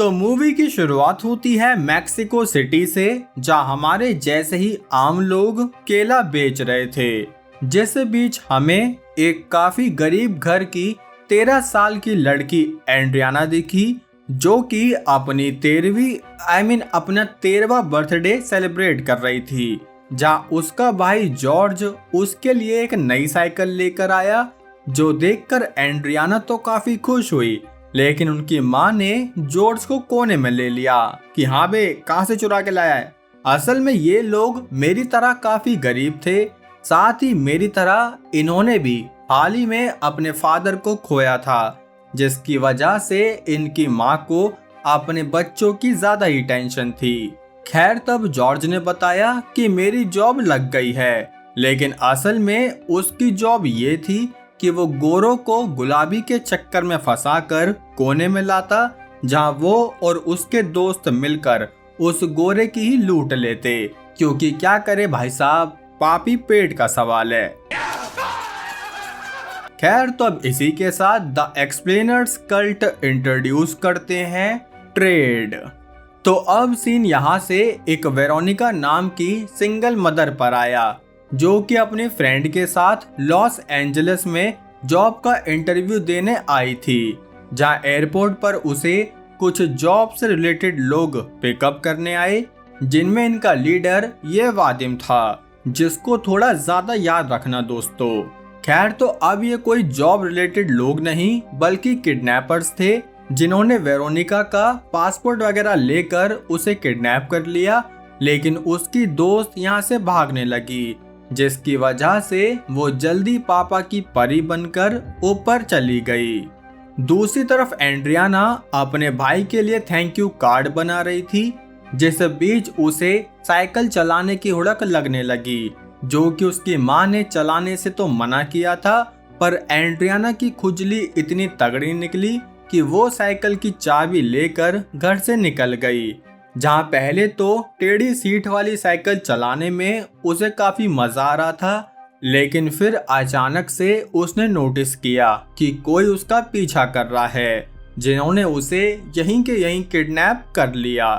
तो मूवी की शुरुआत होती है मैक्सिको सिटी से, जहां हमारे जैसे ही आम लोग केला बेच रहे थे। जिस बीच हमें एक काफी गरीब घर की 13 साल की लड़की एंड्रियाना दिखी, जो कि अपनी अपना 13वां बर्थडे सेलिब्रेट कर रही थी। जहाँ उसका भाई जॉर्ज उसके लिए एक नई साइकिल लेकर आया, जो देखकर एंड्रियाना तो काफी खुश हुई। लेकिन उनकी माँ ने जॉर्ज को कोने में ले लिया कि हाँ बे, कहाँ से चुरा के लाया है। असल में ये लोग मेरी तरह काफी गरीब थे, साथ ही मेरी तरह इन्होंने भी हाल ही में अपने फादर को खोया था, जिसकी वजह से इनकी माँ को अपने बच्चों की ज्यादा ही टेंशन थी। खैर, तब जॉर्ज ने बताया कि मेरी जॉब लग गई है, लेकिन असल में उसकी जॉब ये थी कि वो गोरों को गुलाबी के चक्कर में फंसाकर कोने में लाता, जहां वो और उसके दोस्त मिलकर उस गोरे की ही लूट लेते, क्योंकि क्या करे भाई साहब, पापी पेट का सवाल है। खैर, तो अब इसी के साथ द एक्सप्लेनर्स कल्ट इंट्रोड्यूस करते हैं ट्रेड। तो अब सीन यहाँ से एक वेरोनिका नाम की सिंगल मदर पर आया, जो कि अपने फ्रेंड के साथ लॉस एंजलिस में जॉब का इंटरव्यू देने आई थी, जहां एयरपोर्ट पर उसे कुछ जॉब से रिलेटेड लोग पिकअप करने आए, जिनमें इनका लीडर ये वादिम था, जिसको थोड़ा ज्यादा याद रखना दोस्तों। खैर, तो अब ये कोई जॉब रिलेटेड लोग नहीं बल्कि किडनैपर्स थे, जिन्होंने वेरोनिका का पासपोर्ट वगैरह लेकर उसे किडनैप कर लिया। लेकिन उसकी दोस्त यहाँ से भागने लगी, जिसकी वजह से वो जल्दी पापा की परी बनकर ऊपर चली गई। दूसरी तरफ एंड्रियाना अपने भाई के लिए थैंक यू कार्ड बना रही थी, जिस बीच उसे साइकिल चलाने की हुड़क लगने लगी, जो कि उसकी माँ ने चलाने से तो मना किया था, पर एंड्रियाना की खुजली इतनी तगड़ी निकली कि वो साइकिल की चाबी लेकर घर से निकल गई। जहाँ पहले तो टेढ़ी सीट वाली साइकिल चलाने में उसे काफी मजा आ रहा था, लेकिन फिर अचानक से उसने नोटिस किया कि कोई उसका पीछा कर रहा है, जिन्होंने उसे यहीं के यहीं किडनैप कर लिया।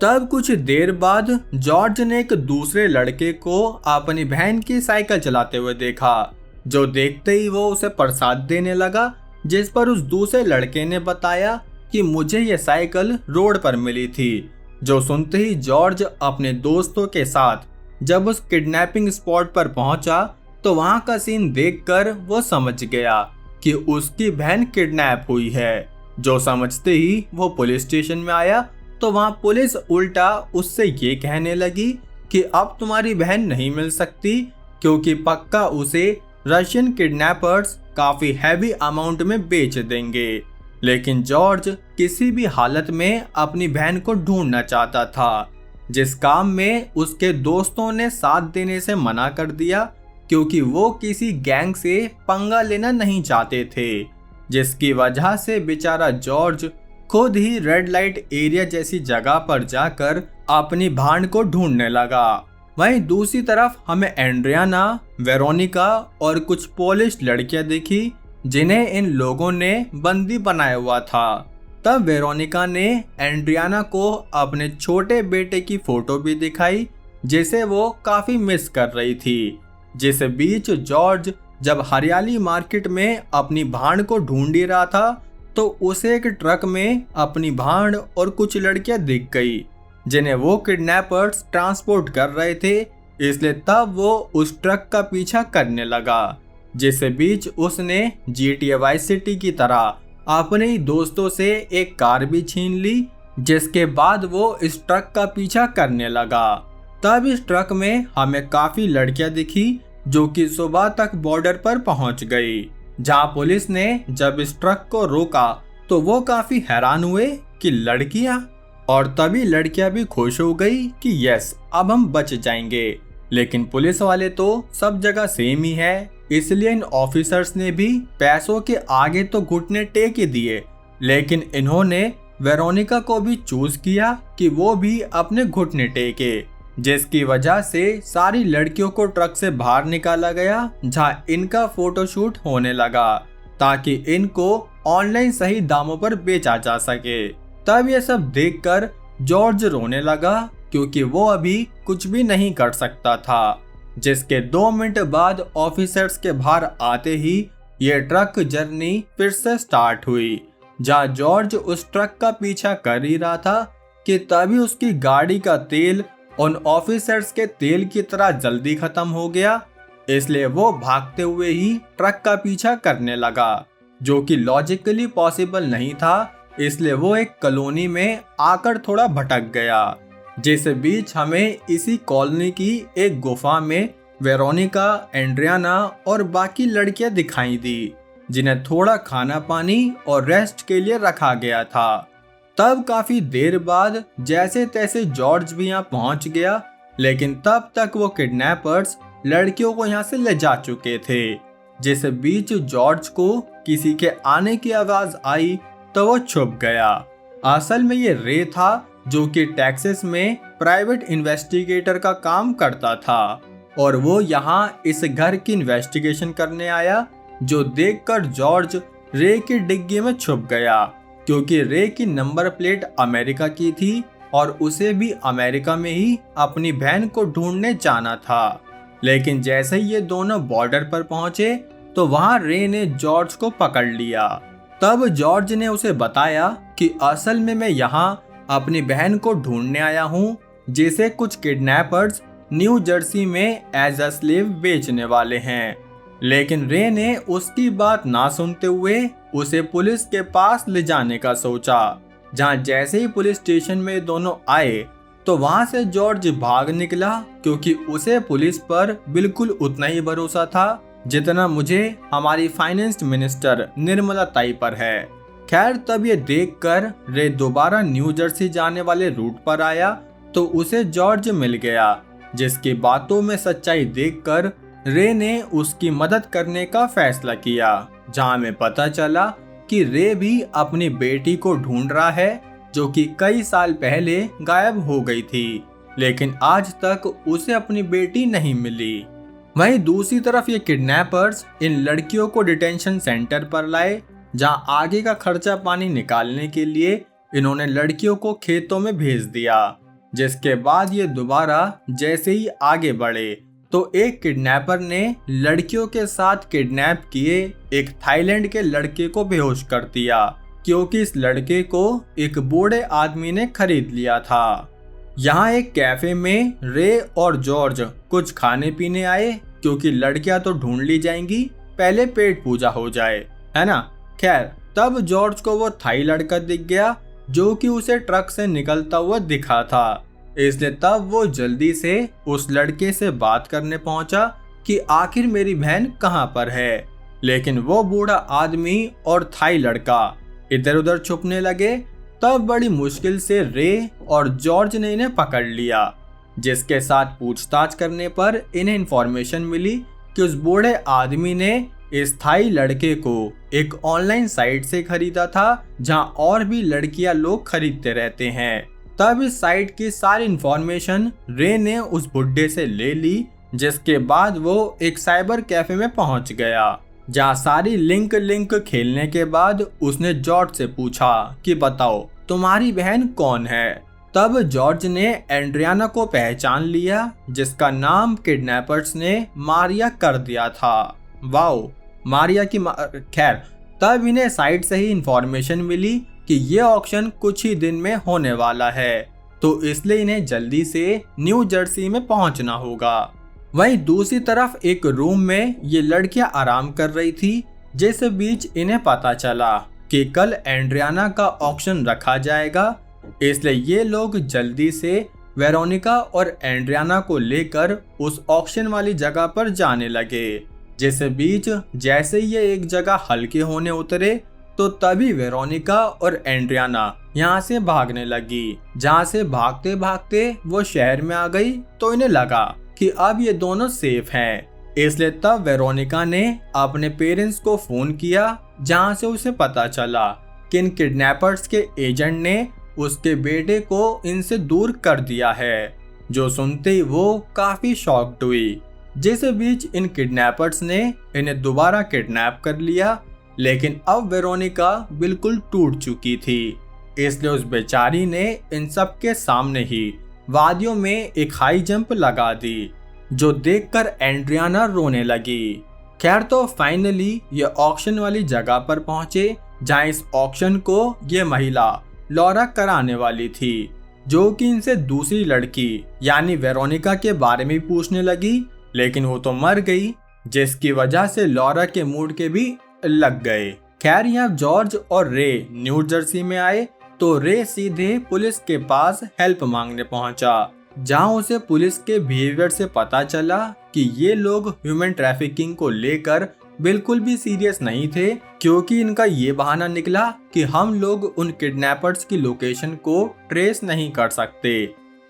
तब कुछ देर बाद जॉर्ज ने एक दूसरे लड़के को अपनी बहन की साइकिल चलाते हुए देखा, जो देखते ही वो उसे प्रसाद देने लगा, जिस पर उस दूसरे लड़के ने बताया कि मुझे ये साइकिल रोड पर मिली थी। जो सुनते ही जॉर्ज अपने दोस्तों के साथ जब उस किडनैपिंग स्पॉट पर पहुंचा, तो वहां का सीन देखकर वो समझ गया कि उसकी बहन किडनैप हुई है। जो समझते ही वो पुलिस स्टेशन में आया, तो वहां पुलिस उल्टा उससे ये कहने लगी कि अब तुम्हारी बहन नहीं मिल सकती, क्योंकि पक्का उसे रशियन किडनैपर्स काफी हैवी अमाउंट में बेच देंगे। लेकिन जॉर्ज किसी भी हालत में अपनी बहन को ढूंढना चाहता था, जिस काम में उसके दोस्तों ने साथ देने से मना कर दिया, क्योंकि वो किसी गैंग से पंगा लेना नहीं चाहते थे, जिसकी वजह से बेचारा जॉर्ज खुद ही रेड लाइट एरिया जैसी जगह पर जाकर अपनी भाण को ढूंढने लगा। वहीं दूसरी तरफ हमें एंड्रियाना, वेरोनिका और कुछ पोलिश लड़कियां दिखी, जिन्हें इन लोगों ने बंदी बनाया हुआ था। तब वेरोनिका ने एंड्रियाना को अपने छोटे बेटे की फोटो भी दिखाई, जिसे वो काफी मिस कर रही थी। जिस बीच जॉर्ज जब हरियाली मार्केट में अपनी भाण को ढूंढ ही रहा था, तो उसे एक ट्रक में अपनी भाण और कुछ लड़कियां दिख गई, जिन्हें वो किडनैपर्स ट्रांसपोर्ट कर रहे थे। इसलिए तब वो उस ट्रक का पीछा करने लगा, जिस बीच उसने GTA वाइस सिटी की तरह अपने ही दोस्तों से एक कार भी छीन ली, जिसके बाद वो इस ट्रक का पीछा करने लगा। तब इस ट्रक में हमें काफी लड़कियां दिखी, जो कि सुबह तक बॉर्डर पर पहुंच गई। जहां पुलिस ने जब इस ट्रक को रोका, तो वो काफी हैरान हुए कि लड़कियां, और तभी लड़कियां भी खुश हो गई कि यस, अब हम बच जाएंगे। लेकिन पुलिस वाले तो सब जगह सेम ही है, इसलिए इन ऑफिसर्स ने भी पैसों के आगे तो घुटने टेक ही दिए, लेकिन इन्होंने वेरोनिका को भी चूज किया कि वो भी अपने घुटने टेके, जिसकी वजह से सारी लड़कियों को ट्रक से बाहर निकाला गया, जहां इनका फोटोशूट होने लगा, ताकि इनको ऑनलाइन सही दामों पर बेचा जा सके। तब ये सब देखकर जॉर्ज रोने लगा क्योंकि वो अभी कुछ भी नहीं कर सकता था। जिसके 2 मिनट बाद ऑफिसर्स के बाहर आते ही ये ट्रक जर्नी फिर से स्टार्ट हुई, जहाँ जॉर्ज उस ट्रक का पीछा कर ही रहा था कि तभी उसकी गाड़ी का तेल उन ऑफिसर्स के तेल की तरह जल्दी खत्म हो गया। इसलिए वो भागते हुए ही ट्रक का पीछा करने लगा, जो कि लॉजिकली पॉसिबल नहीं था। इसलिए वो एक कॉलोनी में आकर थोड़ा भटक गया, जिस बीच हमें इसी कॉलोनी की एक गुफा में वेरोनिका, एंड्रियाना और बाकी लड़कियां दिखाई दी, जिन्हें थोड़ा खाना पानी और रेस्ट के लिए रखा गया था। तब काफी देर बाद जैसे तैसे जॉर्ज भी यहाँ पहुंच गया, लेकिन तब तक वो किडनैपर्स लड़कियों को यहाँ से ले जा चुके थे। जिस बीच जॉर्ज को किसी के आने की आवाज आई तो वो छुप गया। असल में ये रे था, जो कि टेक्सास में प्राइवेट इन्वेस्टिगेटर का काम करता था, और वो यहाँ इस घर की इन्वेस्टिगेशन करने आया, जो देखकर जॉर्ज रे की डिग्गी में छुप गया, क्योंकि रे की नंबर प्लेट अमेरिका की थी और उसे भी अमेरिका में ही अपनी बहन को ढूंढने जाना था। लेकिन जैसे ही ये दोनों बॉर्डर पर पहुंचे तो वहां रे ने जॉर्ज को पकड़ लिया। तब जॉर्ज ने उसे बताया कि असल में मैं यहाँ अपनी बहन को ढूंढने आया हूँ, जिसे कुछ किडनैपर्स न्यू जर्सी में एज अ स्लेव बेचने वाले हैं। लेकिन रे ने उसकी बात ना सुनते हुए उसे पुलिस के पास ले जाने का सोचा, जहाँ जैसे ही पुलिस स्टेशन में दोनों आए तो वहां से जॉर्ज भाग निकला, क्योंकि उसे पुलिस पर बिल्कुल उतना ही भरोसा था जितना मुझे हमारी फाइनेंस मिनिस्टर निर्मला ताई पर है। खैर, तब ये देखकर रे दोबारा न्यू जर्सी जाने वाले रूट पर आया तो उसे जॉर्ज मिल गया, जिसकी बातों में सच्चाई देखकर रे ने उसकी मदद करने का फैसला किया, जहां में पता चला कि रे भी अपनी बेटी को ढूंढ रहा है, जो कि कई साल पहले गायब हो गई थी, लेकिन आज तक उसे अपनी बेटी नहीं मिली। वहीं दूसरी तरफ ये किडनैपर्स इन लड़कियों को डिटेंशन सेंटर पर लाए, जहां आगे का खर्चा पानी निकालने के लिए इन्होंने लड़कियों को खेतों में भेज दिया। जिसके बाद ये दोबारा जैसे ही आगे बढ़े तो एक किडनैपर ने लड़कियों के साथ किडनैप किए एक थाईलैंड के लड़के को बेहोश कर दिया, क्योंकि इस लड़के को एक बूढ़े आदमी ने खरीद लिया था। यहाँ एक कैफे में रे और जॉर्ज कुछ खाने पीने आए, क्योंकि लड़कियां तो ढूंढ ली जाएंगी, पहले पेट पूजा हो जाए, है ना। खैर, तब जॉर्ज को वो थाई लड़का दिख गया, जो कि उसे ट्रक से निकलता हुआ दिखा था। इसलिए तब वो जल्दी से उस लड़के से बात करने पहुंचा कि आखिर मेरी बहन कहाँ पर है। लेकिन वो बूढ़ा आदमी और थाई लड़का इधर उधर छुपने लगे। तब बड़ी मुश्किल से रे और जॉर्ज ने इन्हें पकड़ लिया, जिसके साथ पूछताछ करने पर इन्हें इंफॉर्मेशन मिली कि उस बूढ़े आदमी ने इस थाई लड़के को एक ऑनलाइन साइट से खरीदा था, जहां और भी लड़कियां लोग खरीदते रहते हैं। तब इस साइट की सारी इंफॉर्मेशन रे ने उस बुड्ढे से ले ली, जिसके बाद वो एक साइबर कैफे में पहुंच गया, जहां सारी लिंक खेलने के बाद उसने जॉर्ज से पूछा कि बताओ तुम्हारी बहन कौन है। तब जॉर्ज ने एंड्रियाना को पहचान लिया, जिसका नाम किडनैपर्स ने मारिया कर दिया था। वाओ, मारिया की खैर, तब इन्हें साइट से ही इंफॉर्मेशन मिली कि ये ऑक्शन कुछ ही दिन में होने वाला है, तो इसलिए इन्हें जल्दी से न्यू जर्सी में पहुंचना होगा। वहीं दूसरी तरफ एक रूम में ये लड़कियां आराम कर रही थी, जिस बीच इन्हें पता चला कि कल एंड्रियाना का ऑक्शन रखा जाएगा। इसलिए ये लोग जल्दी से वेरोनिका और एंड्रियाना को लेकर उस ऑक्शन वाली जगह पर जाने लगे। जिस बीच जैसे ये एक जगह हल्के होने उतरे तो तभी वेरोनिका और एंड्रियाना यहाँ से भागने लगी, जहाँ से भागते भागते वो शहर में आ गई। तो इन्हें लगा कि अब ये दोनों सेफ हैं, इसलिए तब वेरोनिका ने अपने पेरेंट्स को फोन किया, जहाँ से उसे पता चला कि इन किडनैपर्स के एजेंट ने उसके बेटे को इनसे दूर कर दिया है। जो सुनते ही वो काफी शॉक्ड हुई। जिस बीच इन किडनैपर्स ने इन्हें दोबारा किडनैप कर लिया, लेकिन अब वेरोनिका बिल्कुल टूट चुकी थी। इसलिए उस बेचारी ने इन सब के सामने ही वादियों में एक हाई जंप लगा दी, जो देखकर एंड्रियाना रोने लगी। खैर तो फाइनली ये ऑक्शन वाली जगह पर पहुंचे, जहां इस ऑक्शन को ये महिला लॉरा कराने वाली थी, जो कि इनसे दूसरी लड़की यानी वेरोनिका के बारे में पूछने लगी, लेकिन वो तो मर गई, जिसकी वजह से लॉरा के मूड के भी लग गए। खैर यहाँ जॉर्ज और रे न्यू जर्सी में आए तो रे सीधे पुलिस के पास हेल्प मांगने पहुंचा, जहां उसे पुलिस के बिहेवियर से पता चला कि ये लोग ह्यूमन ट्रैफिकिंग को लेकर बिल्कुल भी सीरियस नहीं थे, क्योंकि इनका ये बहाना निकला कि हम लोग उन किडनैपर्स की लोकेशन को ट्रेस नहीं कर सकते।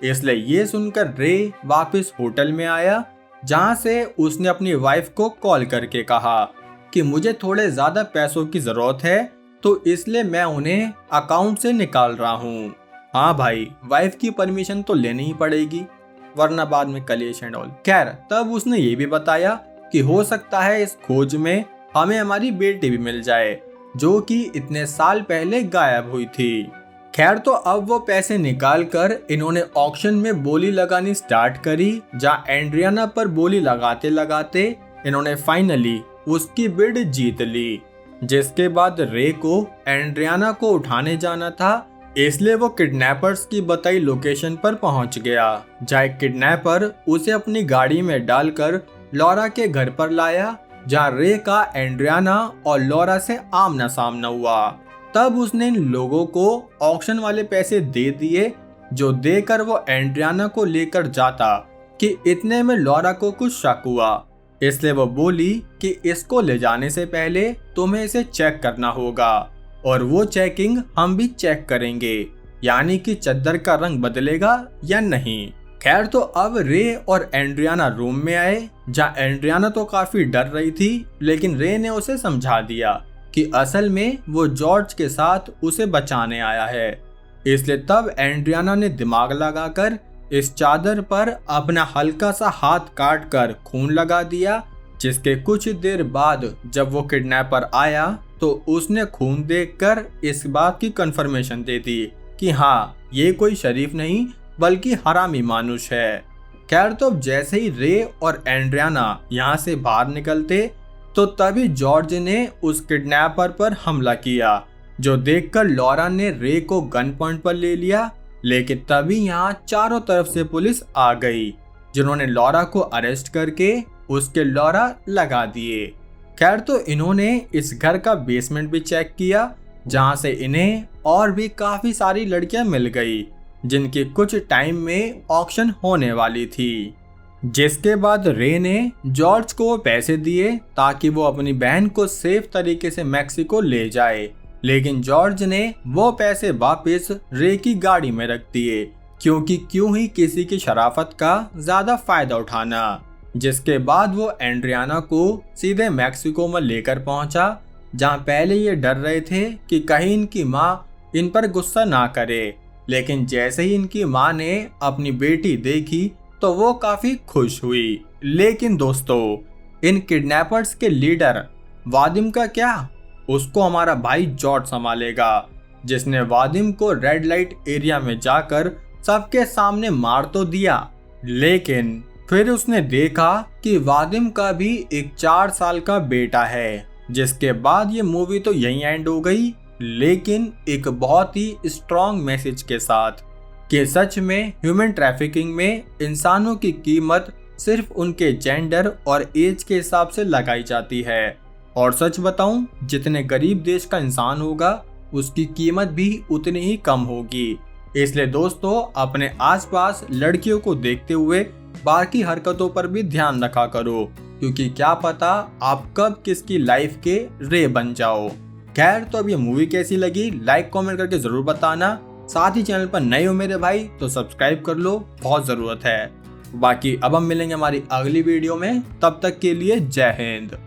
इसलिए ये सुनकर रे वापस होटल में आया, जहां से उसने अपनी वाइफ को कॉल करके कहा कि मुझे थोड़े ज्यादा पैसों की जरूरत है, तो इसलिए मैं उन्हें अकाउंट से निकाल रहा हूँ। हाँ भाई, वाइफ की परमिशन तो लेनी ही पड़ेगी, वरना बाद में कलेश एंड ऑल। खैर तब उसने ये भी बताया कि हो सकता है इस खोज में हमें हमारी बेटी भी मिल जाए, जो कि इतने साल पहले गायब हुई थी। खैर तो अब वो पैसे निकाल कर इन्होंने ऑक्शन में बोली लगानी स्टार्ट करी, जहाँ एंड्रियाना पर बोली लगाते लगाते इन्होंने फाइनली उसकी बिड जीत ली। जिसके बाद रे को एंड्रियाना को उठाने जाना था, इसलिए वो किडनैपर्स की बताई लोकेशन पर पहुंच गया, जहाँ एक किडनैपर उसे अपनी गाड़ी में डालकर लॉरा के घर पर लाया, जहाँ रे का एंड्रियाना और लॉरा से आमना सामना हुआ। तब उसने इन लोगों को ऑक्शन वाले पैसे दे दिए, जो देकर वो एंड्रियाना को लेकर जाता कि इतने में लॉरा को कुछ शक हुआ, इसलिए वो बोली कि इसको ले जाने से पहले तुम्हें इसे चेक करना होगा, और वो चेकिंग हम भी चेक करेंगे, यानी कि चद्दर का रंग बदलेगा या नहीं। खैर तो अब रे और एंड्रियाना रूम में आए, जहाँ एंड्रियाना तो काफी डर रही थी, लेकिन रे ने उसे समझा दिया कि असल में वो जॉर्ज के साथ उसे बचाने आया है। इसलिए तब एंड्रियाना ने दिमाग लगाकर इस चादर पर अपना हल्का सा हाथ काट कर खून लगा दिया, जिसके कुछ देर बाद जब वो किडनैपर आया तो उसने खून देखकर इस बात की कंफर्मेशन दे दी कि हाँ, ये कोई शरीफ नहीं बल्कि हरामी मानुष है। खैर तो जैसे ही रे और एंड्रियाना यहाँ से बाहर निकलते तो तभी जॉर्ज ने उस किडनैपर पर हमला किया, जो देखकर लॉरा ने रे को गन पॉइंट पर ले लिया, लेकिन तभी यहाँ चारों तरफ से पुलिस आ गई, जिन्होंने लॉरा को अरेस्ट करके उसके लॉरा लगा दिए। खैर तो इन्होंने इस घर का बेसमेंट भी चेक किया, जहाँ से इन्हें और भी काफी सारी लड़कियां मिल गई, जिनकी कुछ टाइम में ऑक्शन होने वाली थी। जिसके बाद रे ने जॉर्ज को पैसे दिए ताकि वो अपनी बहन को सेफ तरीके से मैक्सिको ले जाए, लेकिन जॉर्ज ने वो पैसे वापस रे की गाड़ी में रख दिए, क्योंकि क्यों ही किसी की शराफत का ज्यादा फायदा उठाना। जिसके बाद वो एंड्रियाना को सीधे मैक्सिको में लेकर पहुंचा, जहां पहले ये डर रहे थे कि कहीं इनकी माँ इन पर गुस्सा ना करे, लेकिन जैसे ही इनकी माँ ने अपनी बेटी देखी तो वो काफी खुश हुई। लेकिन दोस्तों, इन किडनैपर्स के लीडर वादिम का क्या? उसको हमारा भाई जॉर्ज संभालेगा, जिसने वादिम को रेड लाइट एरिया में जाकर सबके सामने मार तो दिया, लेकिन फिर उसने देखा कि वादिम का भी एक 4 साल का बेटा है। जिसके बाद ये मूवी तो यहीं एंड हो गई, लेकिन एक बहुत ही स्ट्रॉन्ग मैसेज के साथ कि सच में ह्यूमन ट्रैफिकिंग में इंसानों की कीमत सिर्फ उनके जेंडर और एज के हिसाब से लगाई जाती है। और सच बताऊं, जितने गरीब देश का इंसान होगा उसकी कीमत भी उतनी ही कम होगी। इसलिए दोस्तों, अपने आसपास लड़कियों को देखते हुए बाकी हरकतों पर भी ध्यान रखा करो, क्योंकि क्या पता आप कब किसकी लाइफ के रे बन जाओ। खैर तो अब ये मूवी कैसी लगी लाइक कमेंट करके जरूर बताना। साथ ही चैनल पर नए हो मेरे भाई तो सब्सक्राइब कर लो, बहुत जरूरत है। बाकी अब हम मिलेंगे हमारी अगली वीडियो में, तब तक के लिए जय हिंद।